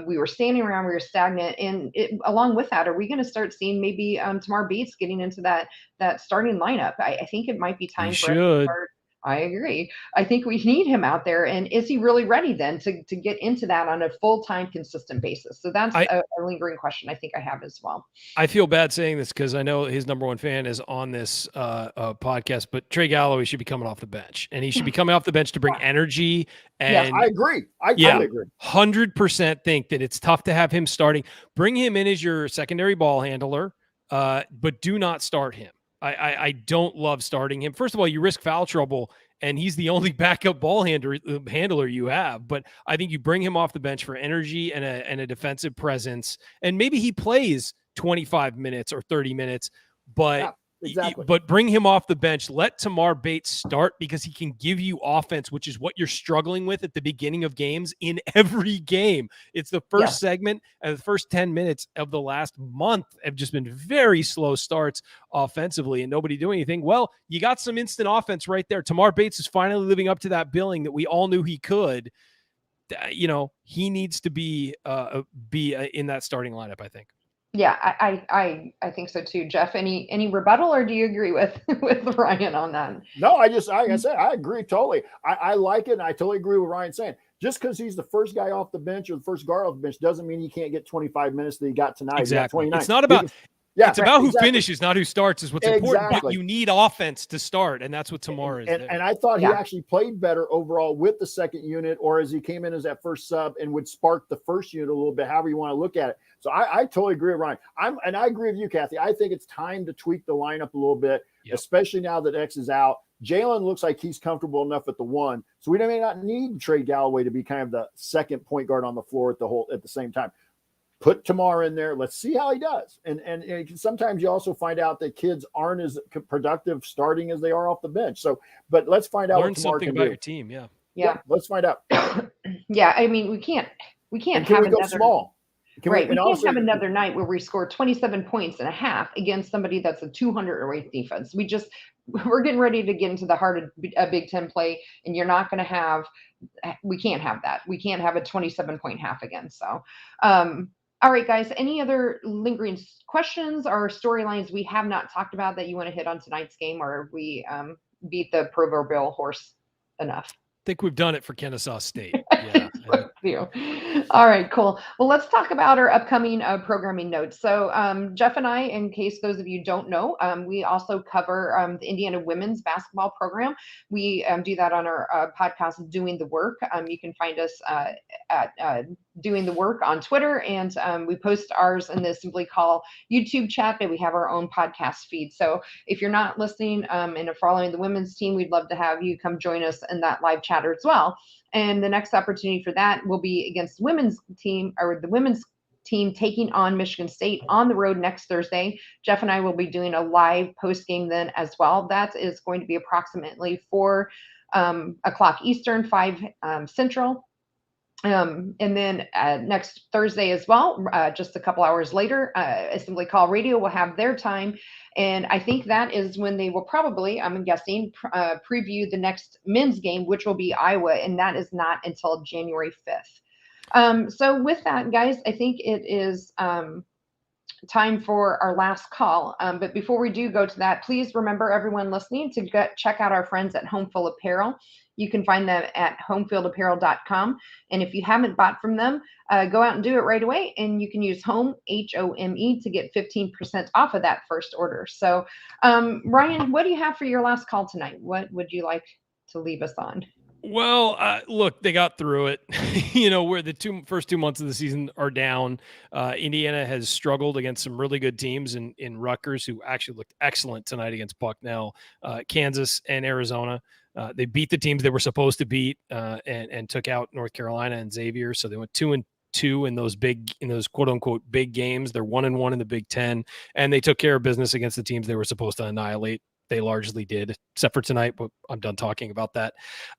We were standing around, we were stagnant. And along with that, are we going to start seeing maybe Tamar Bates getting into that starting lineup? I think it might be time for us to start. I agree. I think we need him out there. And is he really ready then to get into that on a full-time, consistent basis? So that's a lingering question I think I have as well. I feel bad saying this because I know his number one fan is on this podcast, but Trey Galloway should be coming off the bench, and he should be coming off the bench to bring energy. And yes, I agree. I totally agree. 100% think that it's tough to have him starting. Bring him in as your secondary ball handler, but do not start him. I don't love starting him. First of all, you risk foul trouble, and he's the only backup ball handler you have. But I think you bring him off the bench for energy and a defensive presence, and maybe he plays 25 minutes or 30 minutes, but exactly. But bring him off the bench. Let Tamar Bates start, because he can give you offense, which is what you're struggling with at the beginning of games in every game. It's the first segment and the first 10 minutes of the last month have just been very slow starts offensively and nobody doing anything. Well, you got some instant offense right there. Tamar Bates is finally living up to that billing that we all knew he could. He needs to be in that starting lineup, I think. Yeah, I think so too, Jeff. Any rebuttal, or do you agree with Ryan on that? No, like I said, I agree totally. I like it, and I totally agree with Ryan saying. Just because he's the first guy off the bench or the first guard off the bench doesn't mean he can't get 25 minutes that he got tonight. Exactly. He got 29. It's not about Yeah, it's about who exactly. finishes, not who starts is what's important. But Exactly. you need offense to start, and that's what Tamar is there. And I thought he actually played better overall with the second unit, or as he came in as that first sub and would spark the first unit a little bit, however you want to look at it. So I totally agree with Ryan. And I agree with you, Kathy. I think it's time to tweak the lineup a little bit, especially now that X is out. Jalen looks like he's comfortable enough at the one, so we may not need to trade Galloway to be kind of the second point guard on the floor at the same time. Put Tamar in there. Let's see how he does. And sometimes you also find out that kids aren't as productive starting as they are off the bench. So, but let's find out. Learn something about your team. Yeah. Let's find out. Yeah. I mean, we can't have go small. We can't have another night where we score 27 points and a half against somebody that's a 200 ranked defense. We're getting ready to get into the heart of Big Ten play, and you're not going to we can't have that. We can't have a 27-point half again. So, all right, guys, any other lingering questions or storylines we have not talked about that you want to hit on tonight's game, or we beat the proverbial horse enough? I think we've done it for Kennesaw State. Yeah. All right, cool. Well, let's talk about our upcoming programming notes. So Jeff and I, in case those of you don't know, we also cover the Indiana women's basketball program. We do that on our podcast, Doing the Work. You can find us at Doing the Work on Twitter, and we post ours in the Simply Call YouTube chat, and we have our own podcast feed. So if you're not listening and are following the women's team, we'd love to have you come join us in that live chatter as well. And the next opportunity for that will be against the women's team taking on Michigan State on the road next Thursday. Jeff and I will be doing a live post game then as well. That is going to be approximately 4 o'clock Eastern, 5 Central. And then next Thursday as well, just a couple hours later, Assembly Call Radio will have their time. And I think that is when they will probably, I'm guessing, preview the next men's game, which will be Iowa. And that is not until January 5th. So with that, guys, I think it is time for our last call. But before we do go to that, please remember, everyone listening, to check out our friends at Homefield Apparel. You can find them at homefieldapparel.com. And if you haven't bought from them, go out and do it right away. And you can use HOME, HOME, to get 15% off of that first order. So, Ryan, what do you have for your last call tonight? What would you like to leave us on? Well, look, they got through it. Where the first 2 months of the season are down. Indiana has struggled against some really good teams in Rutgers, who actually looked excellent tonight against Bucknell, Kansas, and Arizona. They beat the teams they were supposed to beat and took out North Carolina and Xavier. So they went 2-2 in those quote unquote big games. They're 1-1 in the Big Ten, and they took care of business against the teams they were supposed to annihilate. They largely did, except for tonight, but I'm done talking about that.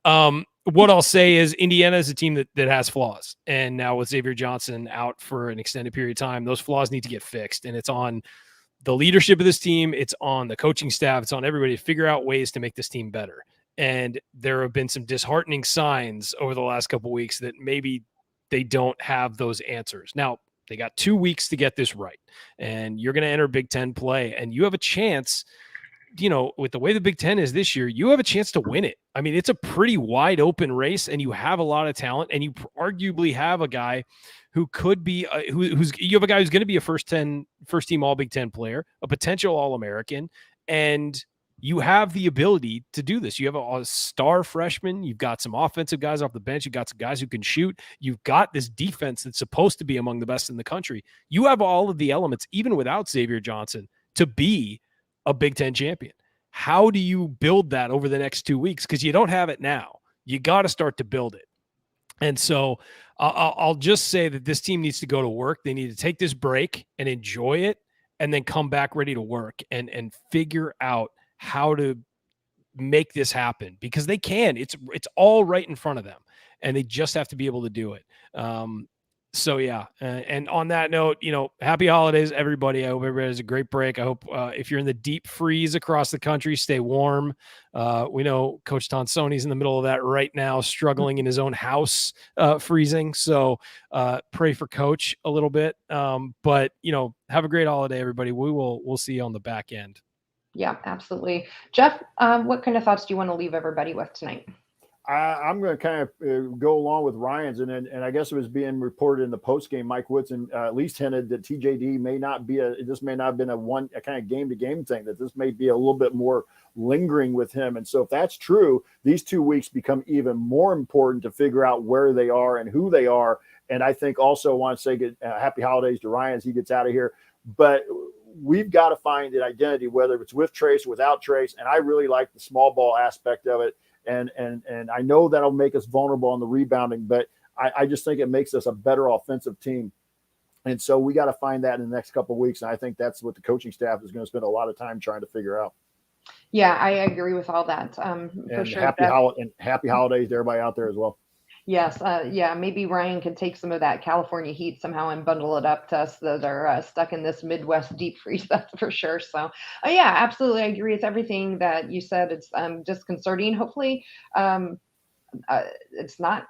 What I'll say is Indiana is a team that has flaws. And now with Xavier Johnson out for an extended period of time, those flaws need to get fixed. And it's on the leadership of this team. It's on the coaching staff. It's on everybody to figure out ways to make this team better. And there have been some disheartening signs over the last couple of weeks that maybe they don't have those answers. Now, they got 2 weeks to get this right. And you're going to enter Big Ten play. And you have a chance, with the way the Big Ten is this year, you have a chance to win it. I mean, it's a pretty wide open race, and you have a lot of talent, and you arguably have a guy who could be you have a guy who's going to be a first team All Big Ten player, a potential All-American, and you have the ability to do this. You have a star freshman. You've got some offensive guys off the bench. You've got some guys who can shoot. You've got this defense that's supposed to be among the best in the country. You have all of the elements, even without Xavier Johnson, to be a Big Ten champion. How do you build that over the next 2 weeks? Because you don't have it now. You got to start to build it. And so I'll just say that this team needs to go to work. They need to take this break and enjoy it, and then come back ready to work and figure out how to make this happen, because they can. It's all right in front of them, and they just have to be able to do it. So yeah, and on that note, happy holidays, everybody. I hope everybody has a great break. I hope if you're in the deep freeze across the country, stay warm. We know Coach Tonsoni's in the middle of that right now, struggling in his own house, freezing. So pray for Coach a little bit. But have a great holiday, everybody. We'll see you on the back end. Yeah, absolutely. Jeff, what kind of thoughts do you want to leave everybody with tonight? I'm going to kind of go along with Ryan's, and I guess it was being reported in the post game. Mike Woodson at least hinted that TJD may not be this may not have been a kind of game to game thing, that this may be a little bit more lingering with him. And so if that's true, these 2 weeks become even more important to figure out where they are and who they are. And I think also want to say happy holidays to Ryan as he gets out of here. But we've got to find an identity, whether it's with Trace or without Trace. And I really like the small ball aspect of it. And I know that'll make us vulnerable on the rebounding, but I just think it makes us a better offensive team. And so we got to find that in the next couple of weeks. And I think that's what the coaching staff is going to spend a lot of time trying to figure out. Yeah, I agree with all that. For sure. Happy holidays to everybody out there as well. Yes. Yeah, maybe Ryan can take some of that California heat somehow and bundle it up to us that are stuck in this Midwest deep freeze. That's for sure. So, yeah, absolutely. I agree with everything that you said. It's disconcerting. Hopefully, it's not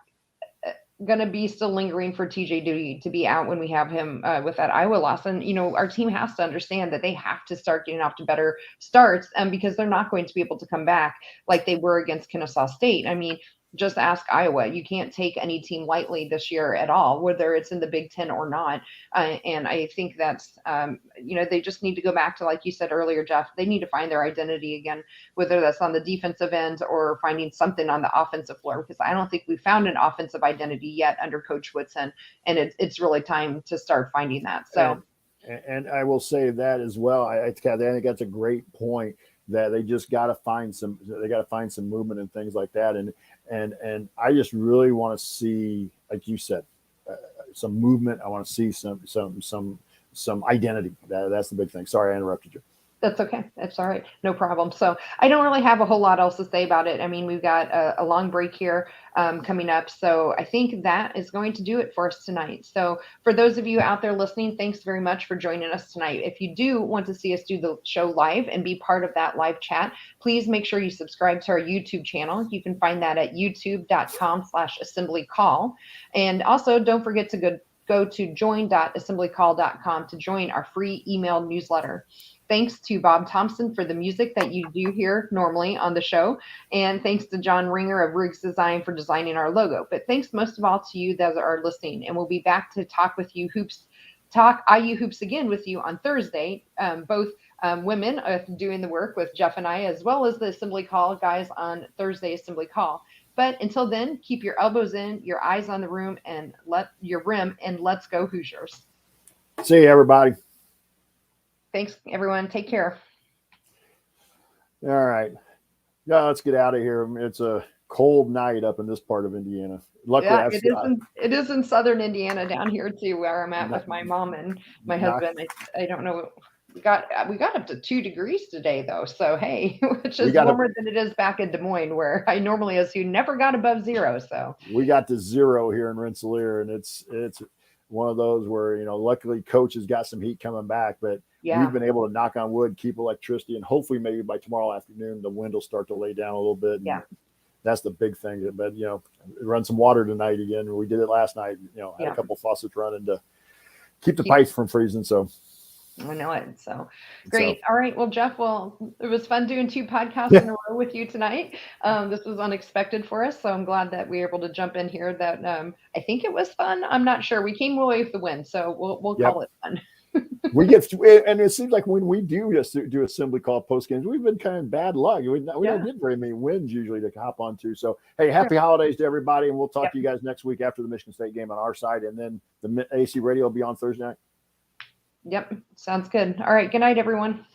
going to be still lingering for TJ to be out when we have him with that Iowa loss. And, our team has to understand that they have to start getting off to better starts because they're not going to be able to come back like they were against Kennesaw State. I mean, just ask Iowa. You can't take any team lightly this year at all, whether it's in the Big Ten or not. And I think that's, they just need to go back to, like you said earlier, Jeff, they need to find their identity again, whether that's on the defensive end or finding something on the offensive floor, because I don't think we found an offensive identity yet under Coach Woodson. And it's really time to start finding that. So, and I will say that as well. I think that's a great point, that they just got to find some movement and things like that. And I just really want to see, like you said, some movement. I want to see some identity. That's the big thing. Sorry, I interrupted you. That's okay. That's all right. No problem. So I don't really have a whole lot else to say about it. I mean, we've got a long break here coming up. So I think that is going to do it for us tonight. So for those of you out there listening, thanks very much for joining us tonight. If you do want to see us do the show live and be part of that live chat, please make sure you subscribe to our YouTube channel. You can find that at youtube.com/assemblycall. And also don't forget to go to join.assemblycall.com to join our free email newsletter. Thanks to Bob Thompson for the music that you do hear normally on the show. And thanks to John Ringer of Riggs Design for designing our logo. But thanks most of all to you that are listening. And we'll be back to talk IU Hoops again with you on Thursday. Both women doing the work with Jeff and I, as well as the Assembly Call guys on Thursday Assembly Call. But until then, keep your elbows in, your eyes on the rim, and let's go Hoosiers. See you, everybody. Thanks, everyone. Take care. All right. Yeah, let's get out of here. It's a cold night up in this part of Indiana. Luckily, it is in southern Indiana down here too, where I'm at with my mom and my husband. I don't know. We got up to 2 degrees today, though. So hey, which is warmer than it is back in Des Moines, where I normally never got above 0. So we got to 0 here in Rensselaer, and it's one of those where luckily Coach has got some heat coming back, but we've been able to, knock on wood, keep electricity, and hopefully maybe by tomorrow afternoon the wind will start to lay down a little bit. And that's the big thing. But run some water tonight again. We did it last night. Had a couple faucets running to keep the pipes from freezing. So I know it. So great. All right. Well, Jeff, it was fun doing 2 podcasts in a row with you tonight. This was unexpected for us. So I'm glad that we were able to jump in here. That I think it was fun. I'm not sure. We came away with the win. So we'll call it fun. We get and it seems like when we do Assembly Call post games, we've been kind of bad luck. We don't get very many wins usually to hop onto. So hey, happy holidays to everybody, and we'll talk to you guys next week after the Michigan State game on our side, and then the AC radio will be on Thursday night. Yep, sounds good. All right, good night, everyone.